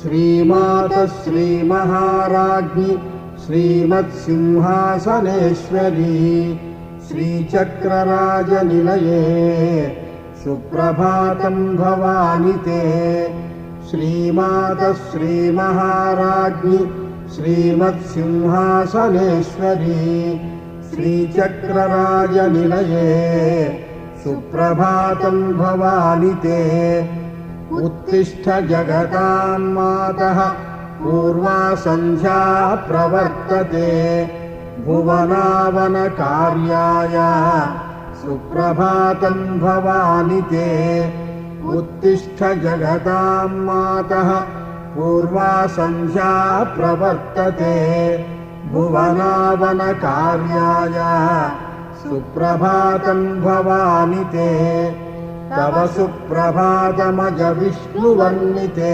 श्रीमातः श्रीमहाराज्ञी श्रीमत्सिंहासनेश्वरी श्रीचक्रराजनिलये सुप्रभातं भवानि ते। श्रीमातः श्रीमहाराज्ञी श्रीमत्सिंहासनेश्वरी श्रीचक्रराजनिलये सुप्रभातं भवानि ते। उत्तिष्ठ जगतां मातः पूर्वा सन्ध्या प्रवर्तते भुवनावनकार्याय सुप्रभातं भवानि ते। उत्तिष्ठ जगतां मातः पूर्वा सन्ध्या प्रवर्तते भुवनावनकार्याय सुप्रभातं भवानि ते। तव सुप्रभातमज विष्णुवन्निते